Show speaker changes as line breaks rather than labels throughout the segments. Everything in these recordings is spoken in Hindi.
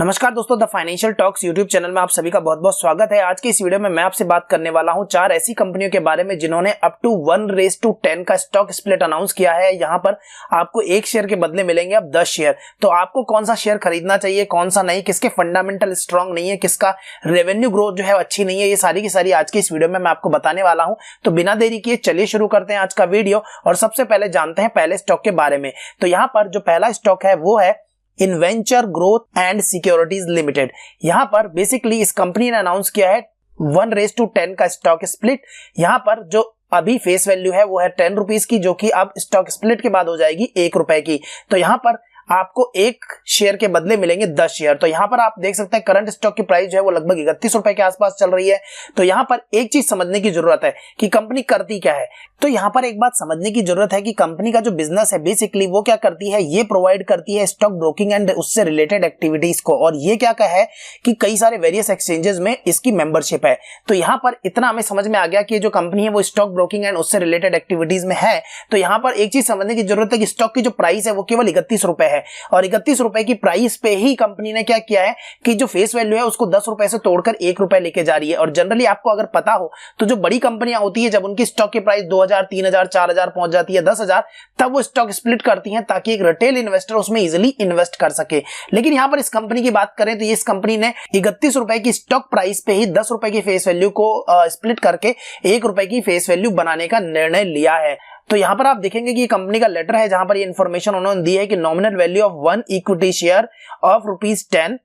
नमस्कार दोस्तों, the financial talks YouTube channel में आप सभी का बहुत बहुत स्वागत है। आज की इस वीडियो में मैं आपसे बात करने वाला हूं 4 ऐसी कंपनियों के बारे में जिन्होंने अप टू 1:10 का स्टॉक स्प्लिट अनाउंस किया है। यहां पर आपको एक शेयर के बदले मिलेंगे अब 10 शेयर। तो आपको कौन सा शेयर खरीदना चाहिए, कौन सा नहीं, किसके फंडामेंटल स्ट्रांग नहीं है, किसका रेवेन्यू ग्रोथ जो है अच्छी नहीं है, ये सारी की सारी आज की इस वीडियो में मैं आपको बताने वाला हूं। तो बिना देरी किए चलिए शुरू करते हैं आज का वीडियो और सबसे पहले जानते हैं पहले स्टॉक के बारे में। तो यहां पर जो पहला स्टॉक है वो है इन्वेंचर ग्रोथ एंड सिक्योरिटीज लिमिटेड। यहां पर बेसिकली इस कंपनी ने अनाउंस किया है 1:10 का स्टॉक स्प्लिट। यहां पर जो अभी फेस वैल्यू है वो है 10 रुपीज की, जो कि अब स्टॉक स्प्लिट के बाद हो जाएगी 1 रुपए की। तो यहां पर आपको एक शेयर के बदले मिलेंगे 10 शेयर। तो यहां पर आप देख सकते हैं करंट स्टॉक की प्राइस जो है वो लगभग 31 रुपए के आसपास चल रही है। तो यहां पर एक चीज समझने की जरूरत है कि कंपनी करती क्या है। तो यहां पर एक बात समझने की जरूरत है कि कंपनी का जो बिजनेस है बेसिकली वो क्या करती है, ये प्रोवाइड करती है स्टॉक ब्रोकिंग एंड उससे रिलेटेड एक्टिविटीज को। और ये क्या है कि कई सारे वेरियस एक्सचेंजेस में इसकी मेंबरशिप है। तो यहां पर इतना हमें समझ में आ गया कि जो कंपनी है वो स्टॉक ब्रोकिंग एंड उससे रिलेटेड एक्टिविटीज में है। तो यहां पर एक चीज समझने की जरूरत है कि स्टॉक की जो प्राइस है वो केवल 31 रुपए है और 31 रुपए की प्राइस पे ही कंपनी ने क्या किया है कि जो फेस वैल्यू है उसको 10 रुपए से तोड़कर 1 रुपए लेके जा रही है। और जनरली आपको अगर पता हो तो जो बड़ी कंपनियां होती है जब उनकी स्टॉक की प्राइस 2000, 3000, 4000 पहुंच जाती है, 10,000, तब वो स्टॉक स्प्लिट करती हैं ताकि एक रिटेल इन्वेस्टर उसमें इजीली इन्वेस्ट कर सके। लेकिन यहां पर इस कंपनी की बात करें तो इस कंपनी ने 31 रुपए की स्टॉक प्राइस पे ही 10 रुपए की फेस वैल्यू को स्प्लिट करके 1 रुपए की फेस वैल्यू बनाने का निर्णय लिया है। तो यहां पर आप देखेंगे कि कंपनी का लेटर है जहां पर ये इंफॉर्मेशन उन्होंने दी है कि nominal value of 1 equity share of ₹10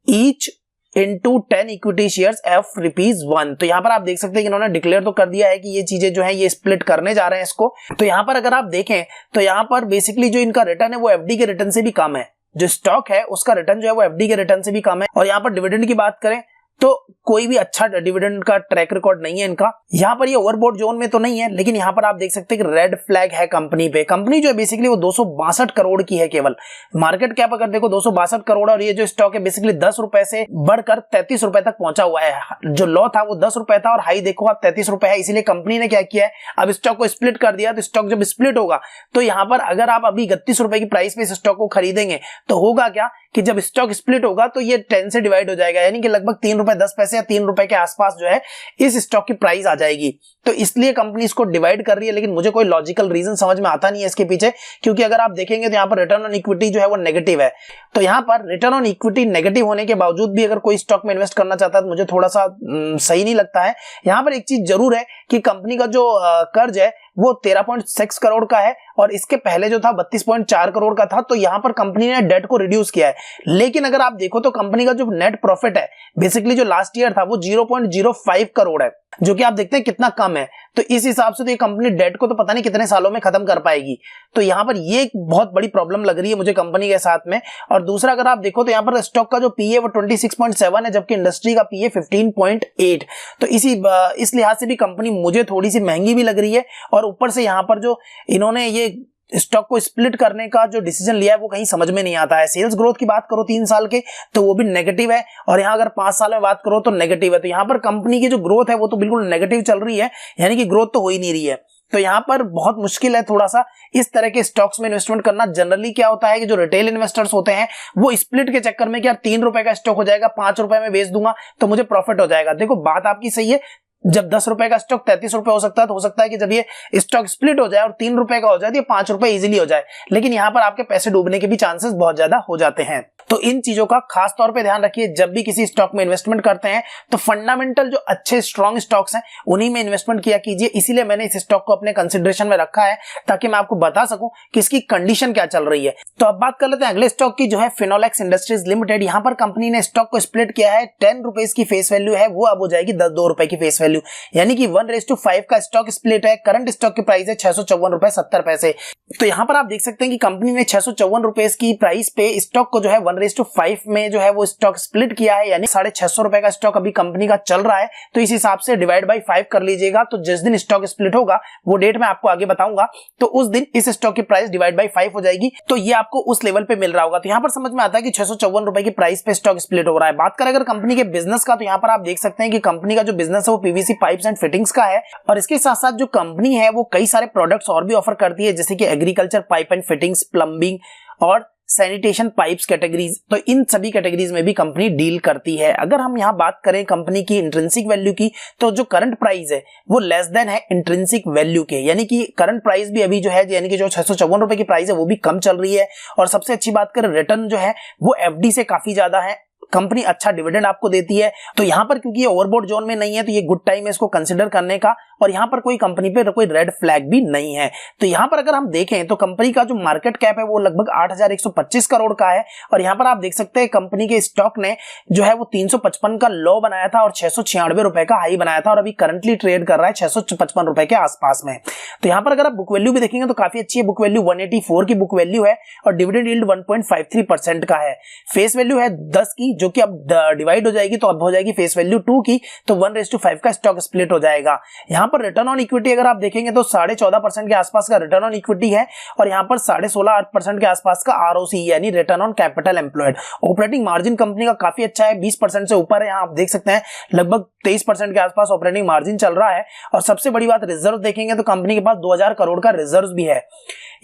each into 10 equity shares of ₹1। तो यहां पर आप देख सकते हैं कि इन्होंने डिक्लेयर तो कर दिया है कि ये चीजें जो है ये स्प्लिट करने जा रहे हैं इसको। तो यहां पर अगर आप देखें तो यहां पर बेसिकली जो इनका रिटर्न है वो एफडी के रिटर्न से भी कम है। जो स्टॉक है उसका रिटर्न जो है वो एफडी के रिटर्न से भी कम है। और यहां पर डिविडेंड की बात करें तो कोई भी अच्छा डिविडेंड का ट्रैक रिकॉर्ड नहीं है इनका। यहां पर ये ओवरबॉट जोन में तो नहीं है, लेकिन यहां पर आप देख सकते हैं कि रेड फ्लैग है कंपनी पे। कंपनी जो है बेसिकली वो 262 करोड़ की है केवल। मार्केट कैप अगर देखो 262 करोड़ और ये जो स्टॉक है बेसिकली 10 रुपए से बढ़कर 33 रुपए तक पहुंचा हुआ है। जो लो था वो 10 रुपए था और हाई देखो आप 33 रुपए है। इसीलिए कंपनी ने क्या किया है, अब स्टॉक को स्प्लिट कर दिया। तो स्टॉक जब स्प्लिट होगा तो यहां पर अगर आप अभी 31 रुपए की प्राइस पे इस स्टॉक को खरीदेंगे तो होगा क्या कि जब स्टॉक स्प्लिट होगा तो ये 10 से डिवाइड हो जाएगा, यानी कि लगभग 3 रुपए 10 पैसे या 3 रुपए के आसपास जो है इस स्टॉक की प्राइस आ जाएगी। तो इसलिए कंपनी इसको डिवाइड कर रही है, लेकिन मुझे कोई लॉजिकल रीजन समझ में आता नहीं है इसके पीछे। क्योंकि अगर आप देखेंगे तो यहां पर रिटर्न ऑन इक्विटी जो है वो नेगेटिव है। तो यहां पर रिटर्न ऑन इक्विटी नेगेटिव होने के बावजूद भी अगर कोई स्टॉक में इन्वेस्ट करना चाहता है तो मुझे थोड़ा सा सही नहीं लगता है। यहां पर एक चीज जरूर है कि कंपनी का जो कर्ज है वो 13.6 करोड़ का है और इसके पहले जो था 32.4 करोड़ का था। तो यहां पर कंपनी ने डेट को रिड्यूस किया है। लेकिन अगर आप देखो तो कंपनी का जो नेट प्रॉफिट है बेसिकली जो लास्ट ईयर था वो 0.05 करोड़ है, जो कि आप देखते हैं कितना कम है। तो इस हिसाब से तो ये कंपनी डेट को तो पता नहीं कितने सालों में खत्म कर पाएगी। तो यहां पर ये एक बहुत बड़ी प्रॉब्लम लग रही है मुझे कंपनी के साथ में। और दूसरा अगर आप देखो तो यहां पर स्टॉक का जो पीए वो 26.7 है, जबकि इंडस्ट्री का पीए 15.8। तो इस लिहाज से भी कंपनी मुझे थोड़ी सी महंगी भी लग रही है। और ऊपर से यहां पर जो इन्होंने ये स्टॉक को स्प्लिट करने का जो डिसीजन लिया है वो कहीं समझ में नहीं आता है। सेल्स ग्रोथ की बात करो 3 साल के तो वो भी नेगेटिव है और यहां अगर 5 साल में बात करो तो नेगेटिव है। तो यहां पर कंपनी की जो ग्रोथ है वो तो बिल्कुल नेगेटिव चल रही है, यानी कि ग्रोथ तो हो ही नहीं रही है। तो यहां पर बहुत मुश्किल है थोड़ा सा इस तरह के स्टॉक्स में इन्वेस्टमेंट करना। जनरली क्या होता है कि जो रिटेल इन्वेस्टर्स होते हैं वो स्प्लिट के चक्कर में क्या 3 रुपए का स्टॉक हो जाएगा, 5 रुपए में बेच दूंगा तो मुझे प्रॉफिट हो जाएगा। देखो बात आपकी सही है, जब 10 रुपए का स्टॉक 33 रुपए हो सकता है तो हो सकता है कि जब ये स्टॉक स्प्लिट हो जाए और 3 रुपए का हो जाए तो ये 5 रुपए इजीली हो जाए। लेकिन यहां पर आपके पैसे डूबने के भी चांसेस बहुत ज्यादा हो जाते हैं। तो इन चीजों का खास तौर पे ध्यान रखिए जब भी किसी स्टॉक में इन्वेस्टमेंट करते हैं तो फंडामेंटल जो अच्छे स्ट्रॉन्ग स्टॉक्स हैं उन्हीं में इन्वेस्टमेंट किया कीजिए। इसीलिए मैंने इस स्टॉक को अपने कंसिडरेशन में रखा है ताकि मैं आपको बता सकूं कि इसकी कंडीशन क्या चल रही है। तो अब बात कर लेते हैं अगले स्टॉक की, जो है फिनोलेक्स इंडस्ट्रीज लिमिटेड। यहां पर कंपनी ने स्टॉक को स्प्लिट किया है। 10 रुपीज की फेस वैल्यू है वो अब हो जाएगी 2 रुपए की फेस वैल्यू, यानी कि 1:5 का स्टॉक स्प्लिट है। करंट स्टॉक की प्राइस है 654 रुपए 70 पैसे। तो यहां पर आप देख सकते हैं कि कंपनी ने 654 रुपए की प्राइस पे स्टॉक को जो है 1:5 में जो है वो स्टॉक स्प्लिट किया है, यानी 650 रुपए का स्टॉक अभी कंपनी का चल रहा है। तो इस हिसाब से डिवाइड बाई 5 कर लीजिएगा। तो जिस दिन स्टॉक स्प्लिट होगा वो डेट मैं आपको आगे बताऊंगा, तो उस दिन इस स्टॉक की प्राइस डिवाइड बाई 5 हो जाएगी। तो ये आपको उस लेवल पे मिल रहा होगा। तो यहां पर समझ में आता है कि 654 रुपए की प्राइस पे स्टॉक स्प्लिट हो रहा है। बात करें अगर कंपनी के बिजनेस का तो यहां पर आप देख सकते हैं कि कंपनी का जो बिजनेस है वो पीवीसी पाइप्स एंड फिटिंग्स का है। और इसके साथ साथ जो कंपनी है वो कई सारे प्रोडक्ट्स और भी ऑफर करती है, जैसे कि agriculture pipe and fittings, plumbing और सैनिटेशन पाइप्स कैटेगरीज, तो इन सभी कैटेगरीज में भी कंपनी डील करती है। अगर हम यहाँ बात करें कंपनी की इंट्रिंसिक वैल्यू की, तो जो करंट प्राइस है वो लेस देन है इंट्रिंसिक वैल्यू के, यानी कि करंट प्राइस भी अभी जो है, यानी कि जो 654 रुपए की प्राइस है वो भी कम चल रही है। और सबसे अच्छी बात करें, रिटर्न जो है वो एफडी से काफी ज्यादा है। कंपनी अच्छा डिविडेंड आपको देती है। तो यहाँ पर क्योंकि ये ओवरबोट जोन में नहीं है, तो ये गुड टाइम है इसको कंसिडर करने का। और यहाँ पर कोई कंपनी पे कोई रेड फ्लैग भी नहीं है। तो यहाँ पर अगर हम देखें तो कंपनी का जो मार्केट कैप है वो लगभग 8,125 करोड़ का है। और यहाँ पर आप देख सकते हैं कंपनी के स्टॉक ने जो है वो 355 का लो बनाया था और 696 रुपए का हाई बनाया था, और अभी करंटली ट्रेड कर रहा है 655 रुपए के आसपास में। तो यहाँ पर अगर आप बुक वैल्यू भी देखेंगे तो काफी अच्छी है, बुक वैल्यू 184 की बुक वैल्यू है और डिविडेंड यील्ड 1.53% का है। फेस वैल्यू है 10 की, जो कि अब डिवाइड हो जाएगी तो अब हो जाएगी फेस वैल्यू 2 की, तो 1:5 का स्टॉक स्प्लिट हो जाएगा। यहाँ पर रिटर्न ऑन इक्विटी अगर आप देखेंगे तो 14.5% के आसपास का रिटर्न ऑन इक्विटी है और यहाँ पर 16.5% के आसपास का आरओसी यानी return on capital employed. Operating margin company का काफी अच्छा है, 20% से ऊपर है। यहाँ आप देख सकते हैं लगभग 23% के आसपास ऑपरेटिंग मार्जिन चल रहा है। और सबसे बड़ी बात, रिजर्व देखेंगे तो कंपनी के पास 2000 करोड़ का रिजर्व भी है।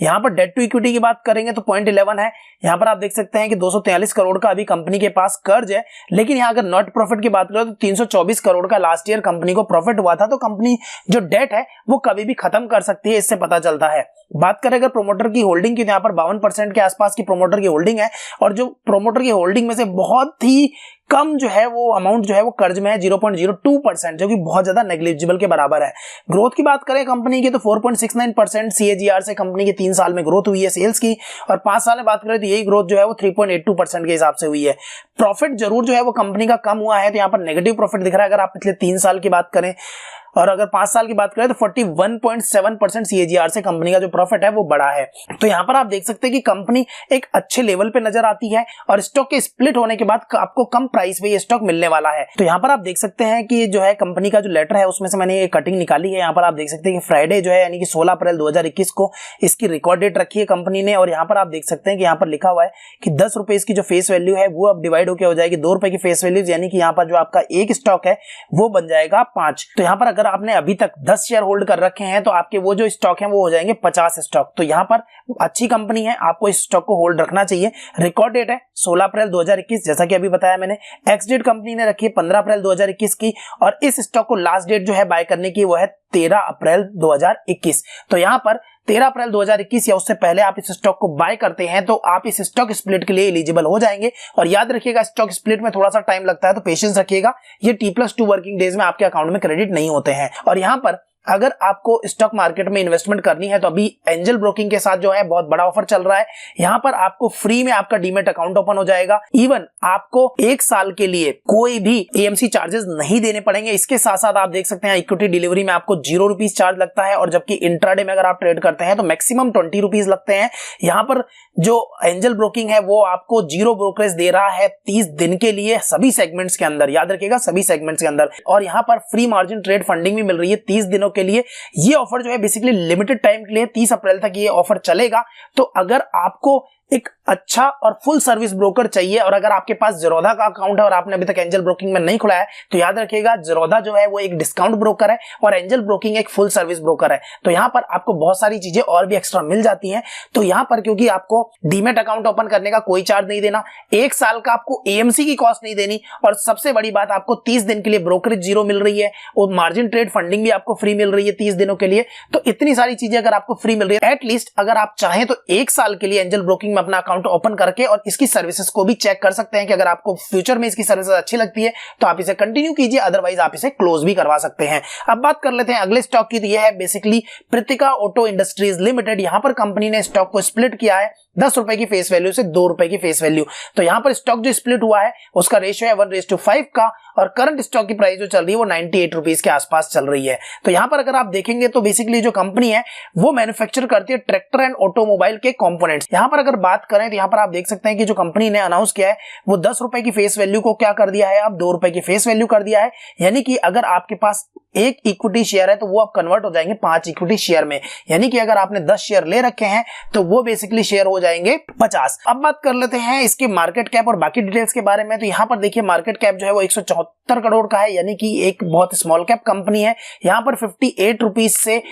यहाँ पर डेट टू इक्विटी की बात करेंगे तो 0.11 है। यहाँ पर आप देख सकते हैं कि 243 करोड़ का अभी कंपनी के पास कर्ज है। लेकिन यहाँ अगर नेट प्रॉफिट की बात करें तो 324 करोड़ का लास्ट ईयर कंपनी को प्रॉफिट हुआ था। तो कंपनी जो डेट है वो कभी भी खत्म कर सकती है, इससे पता चलता है। बात करें अगर प्रोमोटर की होल्डिंग की, यहाँ पर 52% के आसपास की प्रोमोटर की होल्डिंग है और जो प्रोमोटर की होल्डिंग में से बहुत ही कम जो है वो अमाउंट जो है वो कर्ज में है 0.02%, जो कि बहुत ज्यादा नेग्लिजिबल के बराबर है। ग्रोथ की बात करें कंपनी की तो 4.69% CAGR से कंपनी की 3 साल में ग्रोथ हुई है सेल्स की, और 5 साल में बात करें तो यही ग्रोथ जो है वो 3.82% के हिसाब से हुई है। प्रॉफिट जरूर जो है वो कंपनी का कम हुआ है, तो यहाँ पर नेगेटिव प्रॉफिट दिख रहा है अगर आप पिछले 3 साल की बात करें। और अगर 5 साल की बात करें तो 41.7% CAGR से कंपनी का जो प्रॉफिट है वो बढ़ा है। तो यहाँ पर आप देख सकते हैं कि कंपनी एक अच्छे लेवल पे नजर आती है और स्टॉक के स्प्लिट होने के बाद आपको कम प्राइस पे ये स्टॉक मिलने वाला है। तो यहाँ पर आप देख सकते हैं कि जो है कंपनी का जो लेटर है उसमें से मैंने ये कटिंग निकाली है। यहाँ पर आप देख सकते हैं कि फ्राइडे जो है यानी कि 16 अप्रैल 2021 को इसकी रिकॉर्ड डेट रखी है कंपनी ने। और यहाँ पर आप देख सकते हैं कि यहाँ पर लिखा हुआ है कि 10 रुपए इसकी जो फेस वैल्यू है वो अब डिवाइड होकर हो जाएगी 2 रुपए की फेस वैल्यू, यानी कि यहाँ पर जो आपका एक स्टॉक है वो बन जाएगा 5। तो यहाँ पर अगर आपने अभी तक 10 शेयर होल्ड कर रखे हैं तो आपके वो जो स्टॉक हैं वो हो जाएंगे 50 स्टॉक। तो यहाँ पर अच्छी कंपनी है, आपको इस स्टॉक को होल्ड रखना चाहिए। रिकॉर्ड डेट है 16 अप्रैल 2021, जैसा कि अभी बताया मैंने। एक्स डेट कंपनी ने रखी है 15 अप्रैल 2021 की, और इस स्टॉक को लास्ट डेट जो है बाय करने की वो है 13 अप्रैल 2021। तो यहाँ पर 13 अप्रैल 2021 या उससे पहले आप इस स्टॉक को बाय करते हैं तो आप इस स्टॉक स्प्लिट के लिए एलिजिबल हो जाएंगे। और याद रखिएगा स्टॉक स्प्लिट में थोड़ा सा टाइम लगता है, तो पेशेंस रखिएगा। ये T+2 वर्किंग डेज में आपके अकाउंट में क्रेडिट नहीं होते हैं। और यहाँ पर अगर आपको स्टॉक मार्केट में इन्वेस्टमेंट करनी है तो अभी एंजल ब्रोकिंग के साथ जो है बहुत बड़ा ऑफर चल रहा है। यहाँ पर आपको फ्री में आपका डीमेट अकाउंट ओपन हो जाएगा। इवन आपको 1 साल के लिए कोई भी AMC चार्जेस नहीं देने पड़ेंगे। इसके साथ साथ आप देख सकते हैं इक्विटी डिलीवरी में आपको 0 रुपीज चार्ज लगता है, और जबकि इंट्राडे में अगर आप ट्रेड करते हैं तो मैक्सिमम 20 रुपीज लगते हैं। यहाँ पर जो एंजल ब्रोकिंग है वो आपको 0 ब्रोकरेज दे रहा है 30 दिन के लिए सभी सेगमेंट्स के अंदर, याद रखिएगा सभी सेगमेंट्स के अंदर। और यहाँ पर फ्री मार्जिन ट्रेड फंडिंग भी मिल रही है 30 दिनों के लिए। ये ऑफर जो है बेसिकली लिमिटेड टाइम के लिए 30 अप्रैल तक ये ऑफर चलेगा। तो अगर आपको एक अच्छा और फुल सर्विस ब्रोकर चाहिए, और अगर आपके पास ज़ीरोधा का अकाउंट है और आपने अभी तक एंजल ब्रोकिंग में नहीं खुला है, तो याद रखिएगा ज़ीरोधा जो है वो एक डिस्काउंट ब्रोकर है और एंजल ब्रोकिंग एक फुल सर्विस ब्रोकर है। तो यहाँ पर आपको बहुत सारी चीजें और भी एक्स्ट्रा मिल जाती हैं। तो यहाँ पर क्योंकि आपको डीमेट अकाउंट ओपन करने का कोई चार्ज नहीं देना, 1 साल का आपको AMC की कॉस्ट नहीं देनी, और सबसे बड़ी बात आपको 30 दिन के लिए ब्रोकरेज 0 मिल रही है, और मार्जिन ट्रेड फंडिंग भी आपको फ्री मिल रही है 30 दिनों के लिए। तो इतनी सारी चीजें अगर आपको फ्री मिल रही है, एटलीस्ट अगर आप चाहें तो 1 साल के लिए एंजल ब्रोकिंग में अपना अकाउंट ओपन करके और इसकी सर्विसेज को भी चेक कर सकते हैं कि अगर आपको फ्यूचर में इसकी सर्विसेज अच्छी लगती है तो आप इसे कंटिन्यू कीजिए, अदरवाइज आप इसे क्लोज भी करवा सकते हैं। अब बात कर लेते हैं अगले स्टॉक की। तो यह है basically Pritika auto industries limited. यहां पर कंपनी ने स्टॉक को स्प्लिट किया है 10 रुपए की फेस वैल्यू से 2 रुपए की फेस वैल्यू। तो यहां पर स्टॉक जो स्प्लिट हुआ है उसका रेशियो है 1:5 का, और करंट स्टॉक की प्राइस जो चल रही है वो 98 रुपीज के आसपास चल रही है। तो यहां पर अगर आप देखेंगे तो बेसिकली जो कंपनी है वो मैन्युफैक्चर करती है ट्रैक्टर एंड ऑटोमोबाइल के कंपोनेंट्स। यहां पर अगर बात करें तो यहां पर आप देख सकते हैं कि जो कंपनी ने अनाउंस किया है वो 10 रुपए की फेस वैल्यू को क्या कर दिया है, अब 2 रुपए की फेस वैल्यू कर दिया है। यानी कि अगर आपके पास 1 इक्विटी शेयर है तो वो अब कन्वर्ट हो जाएंगे 5 इक्विटी शेयर में, यानी कि अगर आपने 10 शेयर ले रखे हैं तो वो बेसिकली शेयर हो जाएंगे 50। अब बात कर लेते हैं इसके मार्केट कैप और बाकी डिटेल्स के बारे में। तो यहां पर देखिए मार्केट कैप जो है वो 174 करोड़ का है, यानी कि एक बहुत स्मॉल कैप कंपनी है। यहां पर 58 रुपीज से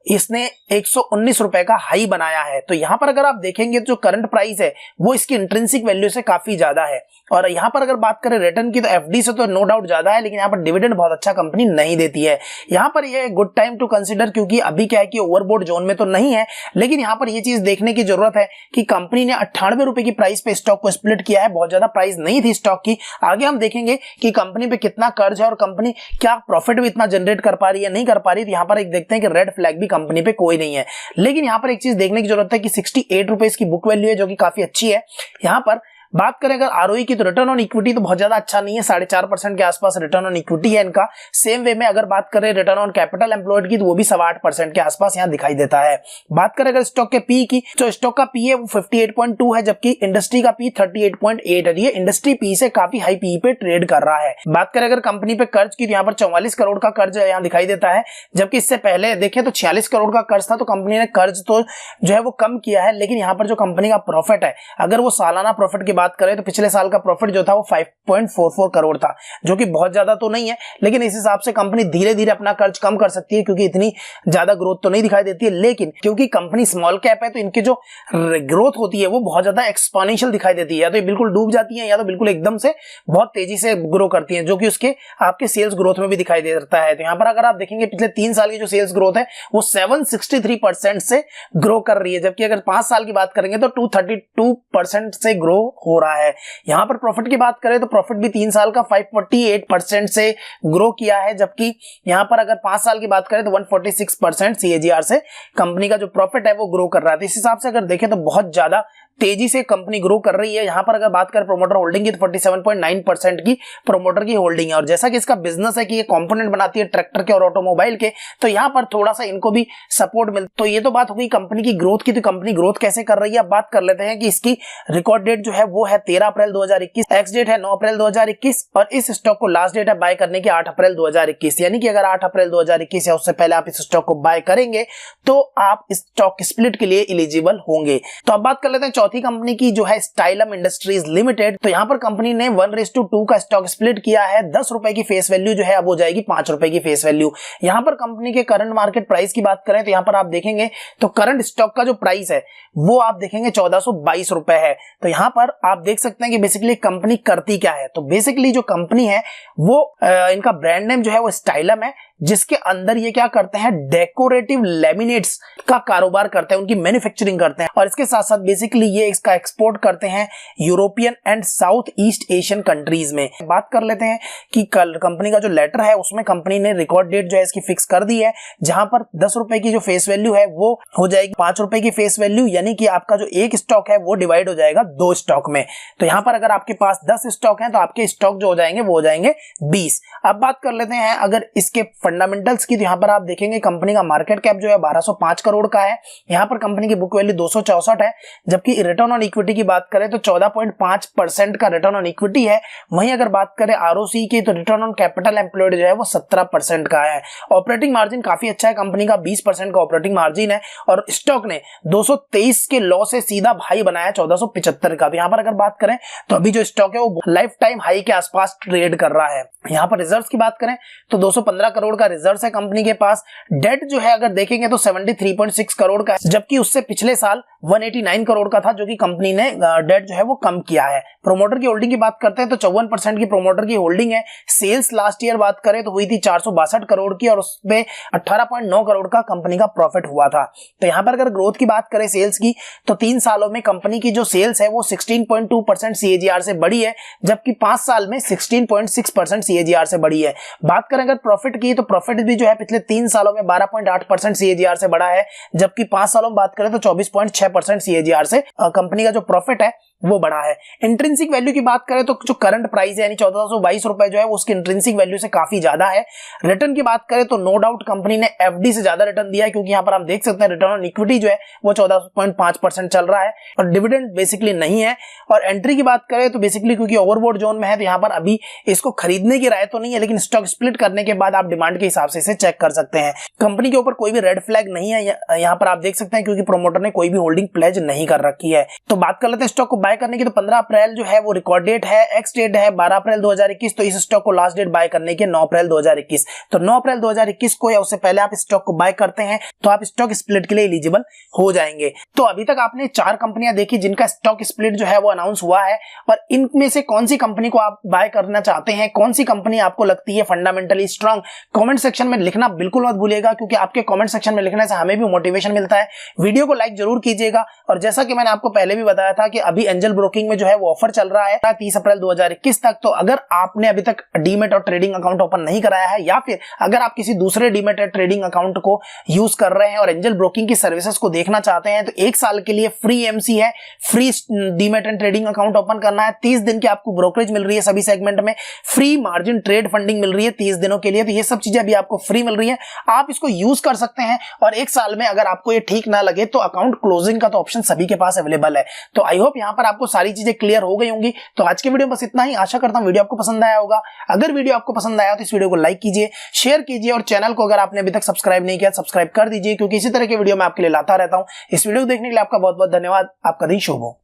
इसने 119 रुपए का हाई बनाया है। तो यहां पर अगर आप देखेंगे जो करंट प्राइस है वो इसकी इंट्रिंसिक वैल्यू से काफी ज्यादा है। और यहां पर अगर बात करें रिटर्न की तो एफडी से तो नो डाउट ज्यादा है, लेकिन यहां पर डिविडेंड बहुत अच्छा कंपनी नहीं देती है। यहां पर ये गुड टाइम टू कंसीडर, क्योंकि अभी क्या है कि ओवरबोट जोन में तो नहीं है, लेकिन यहां पर ये चीज देखने की जरूरत है कि कंपनी ने 98 रुपए की प्राइस पे स्टॉक को स्प्लिट किया है। बहुत ज्यादा प्राइस नहीं थी स्टॉक की। आगे हम देखेंगे कि कंपनी पे कितना कर्ज है और कंपनी क्या प्रॉफिट भी इतना जनरेट कर पा रही है नहीं कर पा रही। तो यहां पर एक देखते हैं कि रेड फ्लैग भी कंपनी पे कोई नहीं है। लेकिन यहां पर एक चीज देखने की जरूरत है कि 68 रुपए की बुक वैल्यू है, जो कि काफी अच्छी है। यहां पर बात करें अगर आरओई की तो रिटर्न ऑन इक्विटी तो बहुत ज्यादा अच्छा नहीं है, 4.5% के आसपास रिटर्न ऑन इक्विटी है इनका। सेम वे में अगर बात करें रिटर्न ऑन कैपिटल एम्प्लॉयड की तो वो भी 8.25% के आसपास यहां दिखाई देता है। बात करें अगर स्टॉक के पी की तो स्टॉक का पी है वो 58.2 है, जबकि इंडस्ट्री का पी 38.8 है। ये इंडस्ट्री पी से काफी हाई पी पे ट्रेड कर रहा है। बात करें अगर कंपनी पे कर्ज की तो यहाँ पर 44 करोड़ का कर्ज यहाँ दिखाई देता है, जबकि इससे पहले देखें तो 46 करोड़ का कर्ज था। तो कंपनी ने कर्ज तो जो है वो कम किया है, लेकिन यहाँ पर जो कंपनी का प्रॉफिट है, अगर वो सालाना प्रॉफिट की बात करें तो पिछले साल का प्रॉफिट जो था वो 5.44 करोड़ था, जो कि बहुत ज्यादा तो नहीं है, लेकिन इस हिसाब से कंपनी धीरे धीरे अपना कर्ज कम कर सकती है, क्योंकि इतनी ज्यादा ग्रोथ तो नहीं दिखाई देती है। लेकिन क्योंकि कंपनी स्मॉल कैप है तो इनकी जो ग्रोथ होती है वो बहुत ज्यादा एक्सपोनेंशियल दिखाई देती है। या तो ये बिल्कुल डूब जाती है या तो बिल्कुल एकदम से बहुत तेजी से ग्रो करती है, जो कि उसके आपके सेल्स ग्रोथ में भी दिखाई देता है। तो यहाँ पर अगर आप देखेंगे पिछले 3 साल की जो सेल्स ग्रोथ है वो 763% से ग्रो कर रही है, जबकि अगर 5 साल की बात करेंगे तो 232% से ग्रो हो रहा है। यहां पर प्रॉफिट की बात करें तो प्रॉफिट भी 3 साल का 548% से ग्रो किया है, जबकि यहां पर अगर 5 साल की बात करें तो 146% CAGR से कंपनी का जो प्रॉफिट है वो ग्रो कर रहा है। तो इस हिसाब से अगर देखें तो बहुत ज्यादा तेजी से कंपनी ग्रो कर रही है। यहां पर अगर बात करें प्रोमोटर होल्डिंग की तो 47.9% की प्रोमोटर की होल्डिंग है। और जैसा कि इसका बिजनेस है कि ये कंपोनेंट बनाती है ट्रैक्टर के और ऑटोमोबाइल के, तो यहां पर थोड़ा सा इनको भी सपोर्ट मिलता। तो ये तो बात हो गई कंपनी की ग्रोथ की। तो कंपनी ग्रोथ कैसे कर रही है अब बात कर लेते हैं कि इसकी रिकॉर्ड डेट जो है वो है 13 अप्रैल 2021, एक्स डेट है 9 अप्रैल 2021 और इस स्टॉक को लास्ट डेट है बाय करने की 8 अप्रैल 2021। यानी कि अगर 8 अप्रैल 2021 या उससे पहले आप इस स्टॉक को बाय करेंगे तो आप इस स्टॉक स्प्लिट के लिए एलिजिबल होंगे। तो अब बात कर लेते हैं चौथी कंपनी की, जो है स्टाइलम इंडस्ट्रीज लिमिटेड। तो यहां पर कंपनी ने 1:2 का स्टॉक स्प्लिट किया है। 10 रुपए की फेस वैल्यू जो है अब हो जाएगी 5 रुपए की फेस वैल्यू। यहां पर कंपनी के करंट मार्केट प्राइस की बात करें तो यहां पर आप देखेंगे तो करंट स्टॉक का जो प्राइस है वो आप देखेंगे 1422 रुपए है। तो यहां पर आप देख सकते हैं कि बेसिकली कंपनी करती क्या है। तो बेसिकली जो कंपनी है वो इनका ब्रांड नेम जो है वो स्टाइलम है, जिसके अंदर ये क्या करते हैं डेकोरेटिव लैमिनेट्स का कारोबार करते हैं, उनकी मैन्युफैक्चरिंग करते हैं। और इसके साथ साथ बेसिकली ये इसका एक्सपोर्ट करते हैं European and south east Asian countries में। बात कर लेते हैं कि कल कंपनी का जो लेटर है उसमें कंपनी ने रिकॉर्ड डेट जो है इसकी फिक्स कर दी है, जहां पर 10 रुपए की जो फेस वैल्यू है वो हो जाएगी 5 रुपए की फेस वैल्यू। यानी कि आपका जो एक स्टॉक है वो डिवाइड हो जाएगा 2 स्टॉक में। तो यहां पर अगर आपके पास 10 स्टॉक हैं तो आपके स्टॉक जो हो जाएंगे वो हो जाएंगे 20। अब बात कर लेते हैं अगर इसके फंडामेंटल्स की, तो यहां पर आप देखेंगे कंपनी का मार्केट कैप जो है 1205 करोड़ का है। यहां पर कंपनी की बुक वैल्यू 264 है, जबकि रिटर्न ऑन इक्विटी की बात करें तो 14.5% का रिटर्न ऑन इक्विटी है। वहीं अगर बात करें आरओसी की तो रिटर्न ऑन कैपिटल एम्प्लॉयड जो है वो 17% का है। ऑपरेटिंग मार्जिन काफी अच्छा है कंपनी का, 20% का ऑपरेटिंग मार्जिन है। और स्टॉक ने 223 के लॉ से सीधा हाई बनाया 1475 का। यहां पर अगर बात करें तो अभी जो स्टॉक है वो लाइफ टाइम हाई के आसपास ट्रेड कर रहा है। यहां पर रिजर्व्स की बात करें तो 215 करोड़ का रिजर्व्स है कंपनी के पास। डेट जो है अगर देखेंगे तो 73.6 करोड़ का है, जबकि उससे पिछले साल 189 करोड़ का था, जो कि कंपनी ने डेट जो है वो कम किया है। प्रोमोटर की होल्डिंग की बात करते हैं तो 54% की प्रोमोटर की होल्डिंग है। सेल्स लास्ट ईयर बात करें तो हुई थी 462 करोड़ की और उसमें 18.9 करोड़ का कंपनी का प्रॉफिट हुआ था। तो यहां पर अगर ग्रोथ की बात करें सेल्स की तो 3 सालों में कंपनी की जो सेल्स है वो 16.2% CAGR से बढ़ी है, जबकि 5 साल में 16.6% CAGR से बढ़ी है। बात करें अगर प्रॉफिट की तो प्रॉफिट भी जो है पिछले 3 सालों में 12.8% CAGR से बढ़ा है, जबकि 5 सालों में बात करें तो 24.6% CAGR से कंपनी का जो प्रॉफिट है वो बढ़ा है। इंट्रिंसिक वैल्यू की बात करें तो जो करंट प्राइस है यानी 1422 रुपए जो है वो उसकी इंट्रिंसिक वैल्यू से काफी ज्यादा है। रिटर्न की बात करें तो नो डाउट कंपनी ने एफडी से ज्यादा रिटर्न दिया है, क्योंकि यहां पर आप देख सकते हैं रिटर्न ऑन इक्विटी जो है वो 14.5% चल रहा है और डिविडेंड बेसिकली नहीं है। और एंट्री की बात करें तो बेसिकली क्योंकि ओवरबोट जोन में है तो यहां पर अभी इसको खरीदने की राय तो नहीं है, लेकिन स्टॉक स्प्लिट करने के बाद आप डिमांड के हिसाब से इसे चेक कर सकते हैं। कंपनी के ऊपर कोई भी रेड फ्लैग नहीं है यहाँ पर आप देख सकते हैं, क्योंकि प्रोमोटर ने कोई भी होल्डिंग प्लेज नहीं कर रखी है। तो बात कर लेते हैं स्टॉक को बाय करने की। तो 15 अप्रैल जो है वो रिकॉर्ड डेट है, एक्स डेट है 12 अप्रैल 2021। तो इस स्टॉक को लास्ट डेट बाय करने की 9 अप्रैल 2021। तो 9 अप्रैल 2021 को या उससे पहले आप स्टॉक को बाय करते हैं तो आप स्टॉक स्प्लिट के लिए एलिजिबल हो जाएंगे। तो अभी तक आपने 4 कंपनियां देखी जिनका स्टॉक स्प्लिट जो है वो अनाउंस हुआ है, और इनमें से कौन सी कंपनी को आप बाय करना चाहते हैं, कौन सी कंपनी आपको लगती है फंडामेंटली स्ट्रांग, कमेंट सेक्शन में लिखना बिल्कुल मत भूलिएगा, क्योंकि आपके कमेंट सेक्शन में लिखने से हमें भी मोटिवेशन मिलता है। वीडियो को लाइक जरूर कीजिएगा। और जैसा कि मैंने आपको पहले भी बताया था कि अभी एंजल ब्रोकिंग में जो है वो ऑफर चल रहा है 30 अप्रैल 2021 तक। तो अगर आपने अभी तक डीमेट और ट्रेडिंग अकाउंट ओपन नहीं कराया है, या फिर अगर आप किसी दूसरे डीमेट और ट्रेडिंग अकाउंट को यूज कर रहे हैं और एंजल ब्रोकिंग की सर्विसेज को देखना चाहते हैं, तो 1 साल के लिए फ्री एमसी है, free demat and trading account open करना है। 30 दिन की आपको ब्रोकरेज मिल रही है सभी सेगमेंट में, फ्री मार्जिन ट्रेड फंडिंग मिल रही है 30 दिनों के लिए। तो ये सब चीजें अभी आपको फ्री मिल रही है, आप इसको यूज कर सकते हैं। और 1 साल में अगर आपको ये ठीक ना लगे तो अकाउंट क्लोजिंग का तो ऑप्शन सभी के पास अवेलेबल है। तो आई होप यहां पर आपको सारी चीजें क्लियर हो गई होंगी। तो आज के वीडियो में बस इतना ही। आशा करता हूं वीडियो आपको पसंद आया होगा। अगर वीडियो आपको पसंद आया तो इस वीडियो को लाइक कीजिए, शेयर कीजिए, और चैनल को अगर आपने अभी तक सब्सक्राइब नहीं किया सब्सक्राइब कर दीजिए, क्योंकि इसी तरह के वीडियो मैं आपके लिए लाता रहता हूं। इस वीडियो को देखने के लिए आपका बहुत बहुत धन्यवाद। आपका दिन शुभ हो।